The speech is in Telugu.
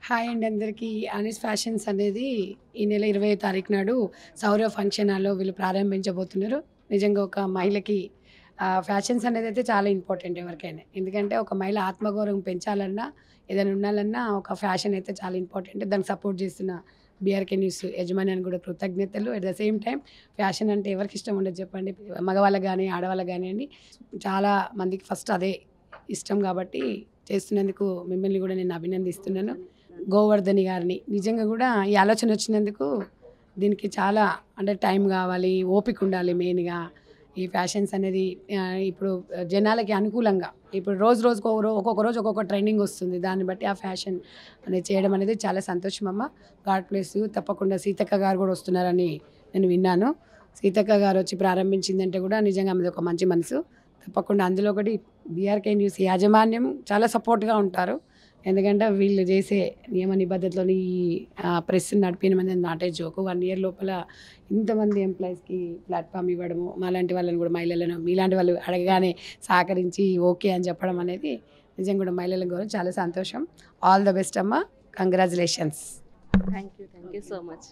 హాయ్ అండి అందరికీ. అనీస్ ఫ్యాషన్స్ అనేది ఈ నెల 20వ తారీఖు నాడు సౌరవ్ ఫంక్షన్ హాల్‌లో వీళ్ళు ప్రారంభించబోతున్నారు. నిజంగా ఒక మహిళకి ఫ్యాషన్స్ అనేదైతే చాలా ఇంపార్టెంట్ ఎవరికైనా. ఎందుకంటే ఒక మహిళ ఆత్మగౌరవం పెంచాలన్నా, ఏదైనా ఉండాలన్నా ఒక ఫ్యాషన్ అయితే చాలా ఇంపార్టెంట్. దానికి సపోర్ట్ చేస్తున్న బీఆర్‌కే న్యూస్ యజమానికి కూడా కృతజ్ఞతలు. At the same time fashion అంటే ఎవరికి ఇష్టం ఉండదు చెప్పండి. మగవాళ్ళకి గానీ, ఆడవాళ్ళకి గానియండి. చాలా మందికి ఫస్ట్ అదే ఇష్టం కాబట్టి చేస్తున్నందుకు మిమ్మల్ని కూడా నేను అభినందిస్తున్నాను. గోవర్ధని గారిని నిజంగా కూడా ఈ ఆలోచన వచ్చినందుకు దీనికి చాలా అంటే టైం కావాలి, ఓపిక ఉండాలి మెయిన్గా. ఈ ఫ్యాషన్స్ అనేది ఇప్పుడు జనాలకి అనుకూలంగా ఇప్పుడు రోజు రోజుకు ఒక్కొక్క రోజు ఒక్కొక్క ట్రెండింగ్ వస్తుంది. దాన్ని బట్టి ఆ ఫ్యాషన్ అనేది చేయడం అనేది చాలా సంతోషం అమ్మ. God place you. తప్పకుండా సీతక్క గారు కూడా వస్తున్నారని నేను విన్నాను. సీతక్క గారు వచ్చి ప్రారంభించిందంటే కూడా నిజంగా ఆమెది ఒక మంచి మనసు. తప్పకుండా అందులో ఒకటి బీఆర్కే న్యూస్ యాజమాన్యం చాలా సపోర్ట్గా ఉంటారు. ఎందుకంటే వీళ్ళు చేసే నియమ నిబద్ధతలోని ఈ ప్రెస్‌ని నడిపియడం నాటే జోకు. 1 ఇయర్ లోపల ఇంతమంది ఎంప్లాయీస్‌కి ప్లాట్‌ఫామ్ ఇవ్వడము, మాలాంటి వాళ్ళని కూడా మహిళలను మీలాంటి వాళ్ళు అడగగానే సహకరించి ఓకే అని చెప్పడం అనేది నిజంగా కూడా మహిళలకు కూడా చాలా సంతోషం. ఆల్ ద బెస్ట్ అమ్మ. Congratulations. Thank you so much.